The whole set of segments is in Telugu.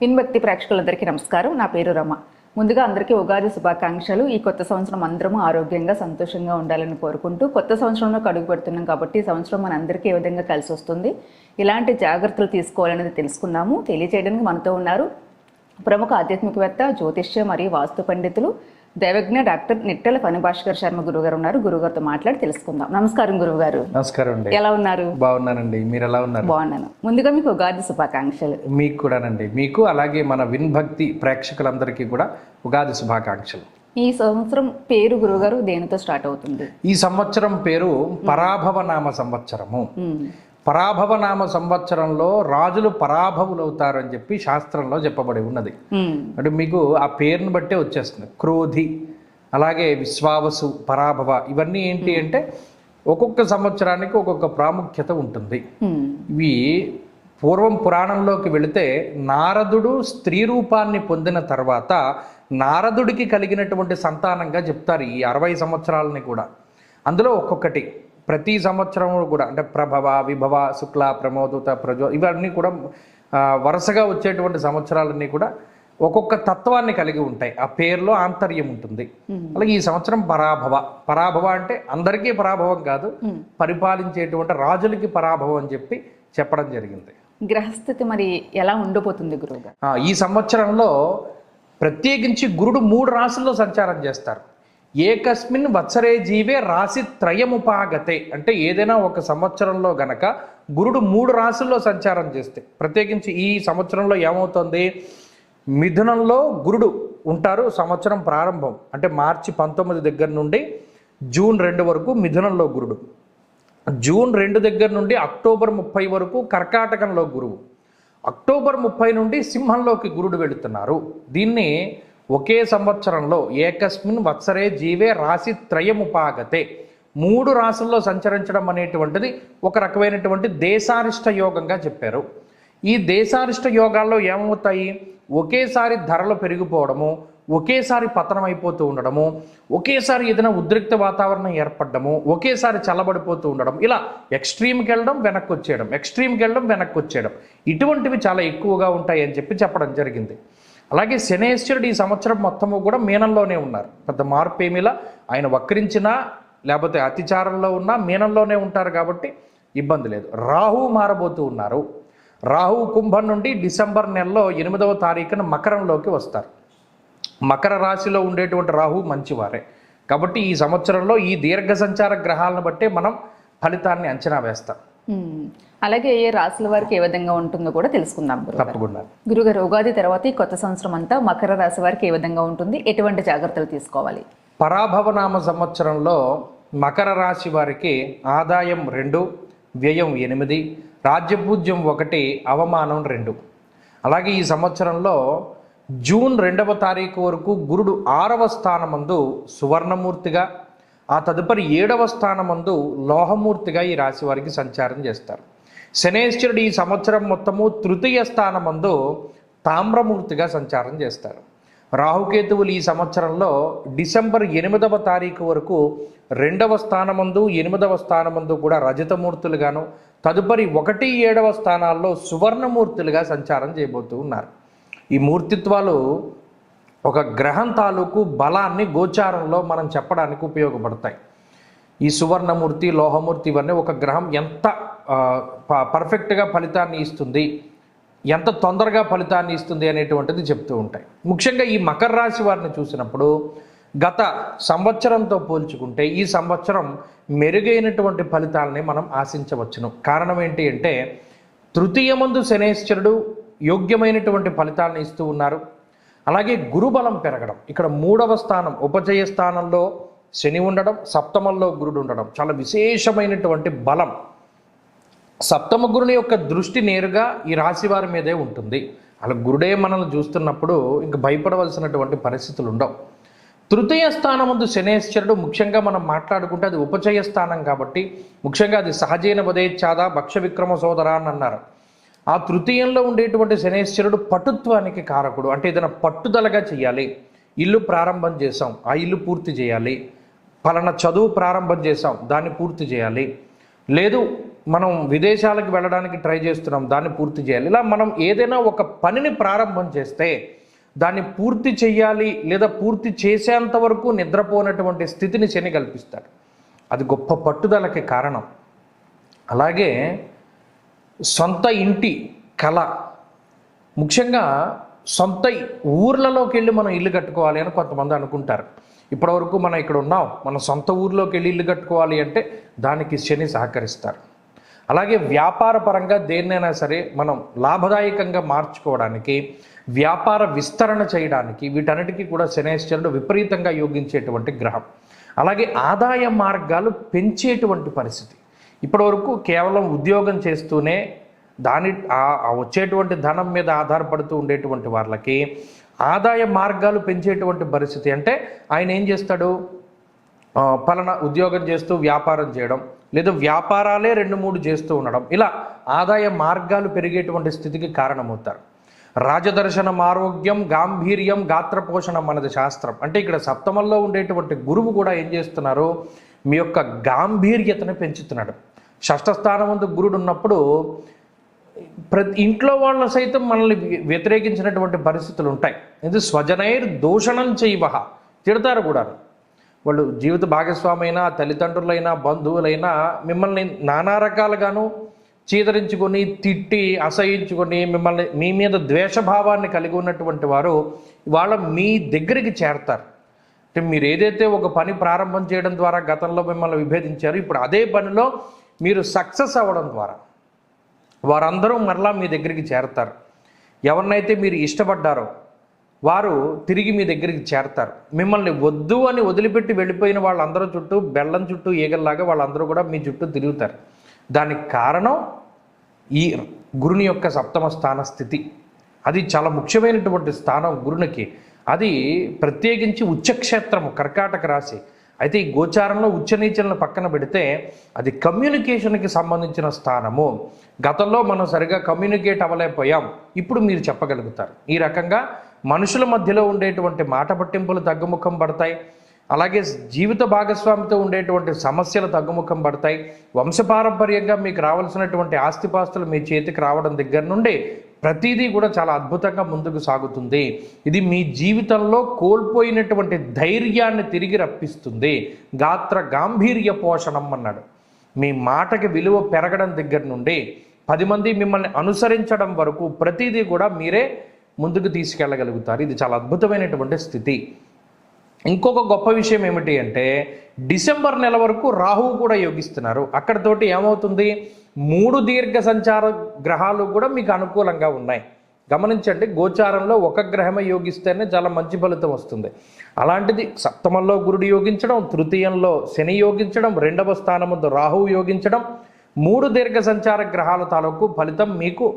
విన్భక్తి ప్రేక్షకులందరికీ నమస్కారం. నా పేరు రమ. ముందుగా అందరికీ ఉగాది శుభాకాంక్షలు. ఈ కొత్త సంవత్సరం అందరము ఆరోగ్యంగా సంతోషంగా ఉండాలని కోరుకుంటూ కొత్త సంవత్సరంలో అడుగు పెడుతున్నాం కాబట్టి ఈ సంవత్సరం మనందరికీ ఏ విధంగా కలిసి వస్తుంది, ఇలాంటి జాగ్రత్తలు తీసుకోవాలనేది తెలుసుకుందాము. తెలియజేయడానికి మనతో ఉన్నారు ప్రముఖ ఆధ్యాత్మికవేత్త, జ్యోతిష్య మరియు వాస్తు పండితులు, దైవజ్ఞ డాక్టర్ నిట్టెల ఫణిభాస్కర్ శర్మ గురుగారు ఉన్నారు. గురుగారితో మాట్లాడి తెలుసుకుందాం. నమస్కారం గురుగారు. నమస్కారం అండి. ఎలా ఉన్నారు? బాగున్నానండి. మీరు ఎలా ఉన్నారు? బాగున్నాను. ముందుగా మీకు ఉగాది శుభాకాంక్షలు. మీకు కూడానండి. మీకు అలాగే మన విన్భక్తి ప్రేక్షకులందరికీ కూడా ఉగాది శుభాకాంక్షలు. ఈ సంవత్సరం పేరు గురుగారు దేనితో స్టార్ట్ అవుతుంది? ఈ సంవత్సరం పేరు పరాభవనామ సంవత్సరము. పరాభవనామ సంవత్సరంలో రాజులు పరాభవులవుతారు అని చెప్పి శాస్త్రంలో చెప్పబడి ఉన్నది. అంటే మీకు ఆ పేరును బట్టే వచ్చేస్తుంది. క్రోధి, అలాగే విశ్వావసు, పరాభవ, ఇవన్నీ ఏంటి అంటే ఒక్కొక్క సంవత్సరానికి ఒక్కొక్క ప్రాముఖ్యత ఉంటుంది. ఇవి పూర్వం పురాణంలోకి వెళితే నారదుడు స్త్రీ రూపాన్ని పొందిన తర్వాత నారదుడికి కలిగినటువంటి సంతానంగా చెప్తారు ఈ 60 సంవత్సరాలని కూడా. అందులో ఒక్కొక్కటి ప్రతి సంవత్సరం కూడా అంటే ప్రభవ, విభవ, శుక్ల, ప్రమోదుత, ప్రజో, ఇవన్నీ కూడా వరుసగా వచ్చేటువంటి సంవత్సరాలన్నీ కూడా ఒక్కొక్క తత్వాన్ని కలిగి ఉంటాయి. ఆ పేరులో ఆంతర్యం ఉంటుంది. అలాగే ఈ సంవత్సరం పరాభవ. పరాభవ అంటే అందరికీ పరాభవం కాదు, పరిపాలించేటువంటి రాజులకి పరాభవం అని చెప్పి చెప్పడం జరిగింది. గ్రహస్థితి మరి ఎలా ఉండబోతుంది గురువుగారు? ఈ సంవత్సరంలో ప్రత్యేకించి గురుడు 3 రాశుల్లో సంచారం చేస్తారు. ఏకస్మిన్ వత్సరే జీవే రాశి త్రయముపాగతే. అంటే ఏదైనా ఒక సంవత్సరంలో గనక గురుడు 3 రాశుల్లో సంచారం చేస్తే, ప్రత్యేకించి ఈ సంవత్సరంలో ఏమవుతుంది, మిథునంలో గురుడు ఉంటారు. సంవత్సరం ప్రారంభం అంటే మార్చి 19 దగ్గర నుండి జూన్ 2 వరకు మిథునంలో గురుడు. జూన్ 2 దగ్గర నుండి అక్టోబర్ 30 వరకు కర్కాటకంలో గురువు. అక్టోబర్ 30 నుండి సింహంలోకి గురుడు వెళుతున్నారు. దీన్ని ఒకే సంవత్సరంలో ఏకస్మిన్ వత్సరే జీవే రాశి త్రయముపాగతే, 3 రాశుల్లో సంచరించడం అనేటువంటిది ఒక రకమైనటువంటి దేశారిష్ట యోగంగా చెప్పారు. ఈ దేశారిష్ట యోగాల్లో ఏమవుతాయి, ఒకేసారి ధరలు పెరిగిపోవడము, ఒకేసారి పతనం అయిపోతూ ఉండడము, ఒకేసారి ఏదైనా ఉద్రిక్త వాతావరణం ఏర్పడము, ఒకేసారి చల్లబడిపోతూ ఉండడం, ఇలా ఎక్స్ట్రీమ్కి వెళ్ళడం, వెనక్కి వచ్చేయడం, ఎక్స్ట్రీమ్కి వెళ్ళడం, వెనక్కి వచ్చేయడం, ఇటువంటివి చాలా ఎక్కువగా ఉంటాయి అని చెప్పడం జరిగింది. అలాగే శనేశ్వరుడు ఈ సంవత్సరం మొత్తము కూడా మీనంలోనే ఉన్నారు. పెద్ద మార్పు ఏమిలా, ఆయన వక్రించినా లేకపోతే అతిచారంలో ఉన్నా మీనంలోనే ఉంటారు కాబట్టి ఇబ్బంది లేదు. రాహువు మారబోతూ ఉన్నారు. రాహువు కుంభం నుండి డిసెంబర్ నెలలో 8వ తారీఖున మకరంలోకి వస్తారు. మకర రాశిలో ఉండేటువంటి రాహువు మంచివారే కాబట్టి ఈ సంవత్సరంలో ఈ దీర్ఘ సంచార గ్రహాలను బట్టే మనం ఫలితాన్ని అంచనా వేస్తాం. అలాగే ఏ రాశుల వారికి ఏ విధంగా ఉంటుందో కూడా తెలుసుకుందాం. తప్పకుండా గురుగారు, ఉగాది తర్వాత ఈ కొత్త సంవత్సరం అంతా మకర రాశి వారికి ఏ విధంగా ఉంటుంది, ఎటువంటి జాగ్రత్తలు తీసుకోవాలి? పరాభవనామ సంవత్సరంలో మకర రాశి వారికి ఆదాయం 2, వ్యయం 8, రాజ్యపూజ్యం 1, అవమానం 2. అలాగే ఈ సంవత్సరంలో జూన్ 2వ తారీఖు వరకు గురుడు 6వ స్థానమందు సువర్ణమూర్తిగా, ఆ తదుపరి 7వ స్థానమందు లోహమూర్తిగా ఈ రాశి వారికి సంచారం చేస్తారు. శనేశ్వరుడు ఈ సంవత్సరం మొత్తము 3వ స్థానమందు తామ్రమూర్తిగా సంచారం చేస్తారు. రాహుకేతువులు ఈ సంవత్సరంలో డిసెంబర్ 8వ తారీఖు వరకు 2వ స్థానమందు 8వ స్థానమందు కూడా రజతమూర్తులుగాను, తదుపరి 1, 7వ స్థానాల్లో సువర్ణమూర్తులుగా సంచారం చేయబోతూ ఉన్నారు. ఈ మూర్తిత్వాలు ఒక గ్రహం తాలూకు బలాన్ని గోచారంలో మనం చెప్పడానికి ఉపయోగపడతాయి. ఈ సువర్ణమూర్తి, లోహమూర్తి ఇవన్నీ ఒక గ్రహం ఎంత పర్ఫెక్ట్గా ఫలితాన్ని ఇస్తుంది, ఎంత తొందరగా ఫలితాన్ని ఇస్తుంది అనేటువంటిది చెప్తూ ఉంటాయి. ముఖ్యంగా ఈ మకర రాశి వారిని చూసినప్పుడు గత సంవత్సరంతో పోల్చుకుంటే ఈ సంవత్సరం మెరుగైనటువంటి ఫలితాలని మనం ఆశించవచ్చును. కారణం ఏంటి అంటే 3వ శనేశ్వరుడు యోగ్యమైనటువంటి ఫలితాలను ఇస్తూ ఉన్నారు. అలాగే గురుబలం పెరగడం, ఇక్కడ 3వ స్థానం ఉపజయ స్థానంలో శని ఉండడం, సప్తమంలో గురుడు ఉండడం చాలా విశేషమైనటువంటి బలం. సప్తమ గురుని యొక్క దృష్టి నేరుగా ఈ రాశి వారి మీదే ఉంటుంది. అలా గురుడే మనల్ని చూస్తున్నప్పుడు ఇంక భయపడవలసినటువంటి పరిస్థితులు ఉండవు. 3వ స్థానం ముందు శనేశ్వరుడు ముఖ్యంగా మనం మాట్లాడుకుంటే అది ఉపచయ స్థానం కాబట్టి ముఖ్యంగా అది సహజైన వదేచ్ఛాద భక్ష విక్రమ సోదర అని అన్నారు. ఆ 3యంలో ఉండేటువంటి శనేశ్వరుడు పటుత్వానికి కారకుడు. అంటే ఏదైనా పట్టుదలగా చేయాలి, ఇల్లు ప్రారంభం చేసాం ఆ ఇల్లు పూర్తి చేయాలి, పలానా చదువు ప్రారంభం చేసాం దాన్ని పూర్తి చేయాలి, లేదు మనం విదేశాలకు వెళ్ళడానికి ట్రై చేస్తున్నాం, దాన్ని పూర్తి చేయాలి. ఇలా మనం ఏదైనా ఒక పనిని ప్రారంభం చేస్తే దాన్ని పూర్తి చేయాలి లేదా పూర్తి చేసేంత వరకు నిద్రపోనటువంటి స్థితిని శని కల్పిస్తాడు. అది గొప్ప పట్టుదలకి కారణం. అలాగే సొంత ఇంటి కళ, ముఖ్యంగా సొంత ఊర్లలోకి వెళ్ళి మనం ఇల్లు కట్టుకోవాలి అని కొంతమంది అనుకుంటారు. ఇప్పటివరకు మనం ఇక్కడ ఉన్నాం, మన సొంత ఊర్లోకి వెళ్ళి ఇల్లు కట్టుకోవాలి అంటే దానికి శని సహకరిస్తారు. అలాగే వ్యాపార పరంగా దేన్నైనా సరే మనం లాభదాయకంగా మార్చుకోవడానికి, వ్యాపార విస్తరణ చేయడానికి వీటన్నిటికీ కూడా శనేశ్వరుడు విపరీతంగా యోగించేటువంటి గ్రహం. అలాగే ఆదాయ మార్గాలు పెంచేటువంటి పరిస్థితి. ఇప్పటివరకు కేవలం ఉద్యోగం చేస్తూనే వచ్చేటువంటి ధనం మీద ఆధారపడుతూ ఉండేటువంటి వాళ్ళకి ఆదాయ మార్గాలు పెంచేటువంటి పరిస్థితి. అంటే ఆయన ఏం చేస్తాడు, పలానా ఉద్యోగం చేస్తూ వ్యాపారం చేయడం, లేదా వ్యాపారాలే 2-3 చేస్తూ ఉండడం, ఇలా ఆదాయ మార్గాలు పెరిగేటువంటి స్థితికి కారణమవుతారు. రాజదర్శనం, ఆరోగ్యం, గాంభీర్యం, గాత్రపోషణం అన్నది శాస్త్రం. అంటే ఇక్కడ సప్తమంలో ఉండేటువంటి గురువు కూడా ఏం చేస్తున్నారు, మీ యొక్క గాంభీర్యతను పెంచుతున్నాడు. షష్ఠ స్థానం ముందు గురుడు ఉన్నప్పుడు ప్రతి ఇంట్లో వాళ్ళ సైతం మనల్ని వ్యతిరేకించినటువంటి పరిస్థితులు ఉంటాయి. ఇది స్వజనైర్ దూషణం చేయవహ, తిడతారు కూడా. వాళ్ళు జీవిత భాగస్వామి అయినా, తల్లిదండ్రులైనా, బంధువులైనా మిమ్మల్ని నానా రకాలుగాను చీదరించుకొని, తిట్టి, అసహించుకొని, మిమ్మల్ని మీ మీద ద్వేషభావాన్ని కలిగి ఉన్నటువంటి వారు వాళ్ళ మీ దగ్గరికి చేరతారు. అంటే మీరు ఏదైతే ఒక పని ప్రారంభం చేయడం ద్వారా గతంలో మిమ్మల్ని విభేదించారో, ఇప్పుడు అదే పనిలో మీరు సక్సెస్ అవ్వడం ద్వారా వారందరూ మరలా మీ దగ్గరికి చేరతారు. ఎవరినైతే మీరు ఇష్టపడ్డారో వారు తిరిగి మీ దగ్గరికి చేరతారు. మిమ్మల్ని వద్దు అని వదిలిపెట్టి వెళ్ళిపోయిన వాళ్ళందరూ చుట్టూ బెల్లం చుట్టూ ఈగల్లాగా వాళ్ళందరూ కూడా మీ చుట్టూ తిరుగుతారు. దానికి కారణం ఈ గురుని యొక్క సప్తమ స్థాన స్థితి. అది చాలా ముఖ్యమైనటువంటి స్థానం గురునికి. అది ప్రత్యేకించి ఉచ్చక్షేత్రము, కర్కాటక రాశి. అయితే ఈ గోచారంలో ఉచ్చనీచలను పక్కన పెడితే అది కమ్యూనికేషన్కి సంబంధించిన స్థానము. గతంలో మనం సరిగా కమ్యూనికేట్ అవ్వలేకపోయాం, ఇప్పుడు మీరు చెప్పగలుగుతారు. ఈ రకంగా మనుషుల మధ్యలో ఉండేటువంటి మాట పట్టింపులు తగ్గుముఖం పడతాయి. అలాగే జీవిత భాగస్వామితో ఉండేటువంటి సమస్యలు తగ్గుముఖం పడతాయి. వంశపారంపర్యంగా మీకు రావాల్సినటువంటి ఆస్తిపాస్తులు మీ చేతికి రావడం దగ్గర నుండి ప్రతిదీ కూడా చాలా అద్భుతంగా ముందుకు సాగుతుంది. ఇది మీ జీవితంలో కోల్పోయినటువంటి ధైర్యాన్ని తిరిగి రప్పిస్తుంది. గాత్ర గాంభీర్య పోషణం అన్నాడు. మీ మాటకి విలువ పెరగడం దగ్గర నుండి 10 మంది మిమ్మల్ని అనుసరించడం వరకు ప్రతిదీ కూడా మీరే ముందుకు తీసుకెళ్ళగలుగుతారు. ఇది చాలా అద్భుతమైనటువంటి స్థితి. ఇంకొక గొప్ప విషయం ఏమిటి అంటే డిసెంబర్ నెల వరకు రాహువు కూడా యోగిస్తున్నారు. అక్కడతోటి ఏమవుతుంది, 3 దీర్ఘ సంచార గ్రహాలు కూడా మీకు అనుకూలంగా ఉన్నాయి. గమనించండి, గోచారంలో ఒక గ్రహమే యోగిస్తేనే చాలా మంచి ఫలితం వస్తుంది. అలాంటిది సప్తమంలో గురుడు యోగించడం, తృతీయంలో శని యోగించడం, 2వ స్థానముందు రాహువు యోగించడం, 3 దీర్ఘ సంచార గ్రహాల తాలూకు ఫలితం మీకు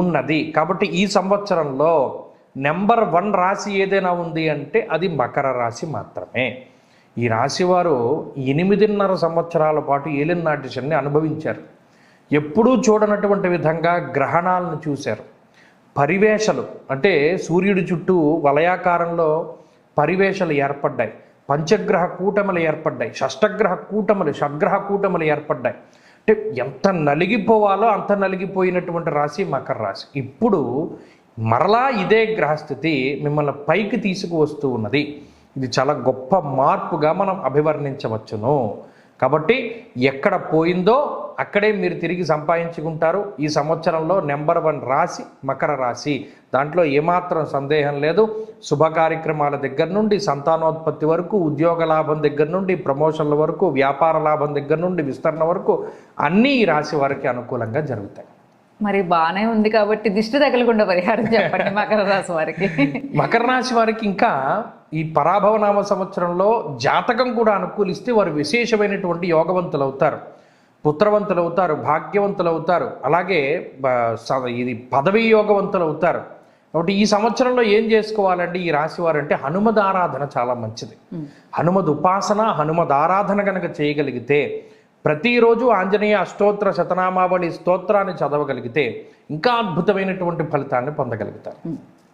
ఉన్నది. కాబట్టి ఈ సంవత్సరంలో నెంబర్ 1 రాశి ఏదైనా ఉంది అంటే అది మకర రాశి మాత్రమే. ఈ రాశి వారు 8.5 సంవత్సరాల పాటు ఏలినాటి శని అనుభవించారు. ఎప్పుడూ చూడనటువంటి విధంగా గ్రహణాలను చూశారు. పరివేషలు అంటే సూర్యుడి చుట్టూ వలయాకారంలో పరివేషలు ఏర్పడ్డాయి. పంచగ్రహ కూటములు ఏర్పడ్డాయి. షష్టగ్రహ కూటములు, షడ్గ్రహ కూటములు ఏర్పడ్డాయి. అంటే ఎంత నలిగిపోవాలో అంత నలిగిపోయినటువంటి రాశి మకర రాశి. ఇప్పుడు మరలా ఇదే గ్రహస్థితి మిమ్మల్ని పైకి తీసుకువస్తూ ఉన్నది. ఇది చాలా గొప్ప మార్పుగా మనం అభివర్ణించవచ్చును. కాబట్టి ఎక్కడ పోయిందో అక్కడే మీరు తిరిగి సంపాదించుకుంటారు. ఈ సంవత్సరంలో నెంబర్ 1 రాశి మకర రాశి. దాంట్లో ఏమాత్రం సందేహం లేదు. శుభ కార్యక్రమాల దగ్గర నుండి సంతానోత్పత్తి వరకు, ఉద్యోగ లాభం దగ్గర నుండి ప్రమోషన్ల వరకు, వ్యాపార లాభం దగ్గర నుండి విస్తరణ వరకు అన్నీ ఈ రాశి వారికి అనుకూలంగా జరుగుతాయి. మరి బాగానే ఉంది కాబట్టి దిష్టి తగలకుండా పరిహారం చెప్పండి మకర రాశి వారికి. మకర రాశి వారికి ఇంకా ఈ పరాభవనామ సంవత్సరంలో జాతకం కూడా అనుకూలిస్తే వారు విశేషమైనటువంటి యోగవంతులు అవుతారు, పుత్రవంతులు అవుతారు, భాగ్యవంతులు అవుతారు. అలాగే ఇది పదవీ యోగవంతులు అవుతారు. కాబట్టి ఈ సంవత్సరంలో ఏం చేసుకోవాలండి ఈ రాశి వారు అంటే హనుమద్ ఆరాధన చాలా మంచిది. హనుమద్ ఉపాసన, హనుమద్ ఆరాధన కనుక చేయగలిగితే, ప్రతిరోజు ఆంజనేయ అష్టోత్తర శతనామావళి స్తోత్రాన్ని చదవగలిగితే ఇంకా అద్భుతమైనటువంటి ఫలితాన్ని పొందగలుగుతారు.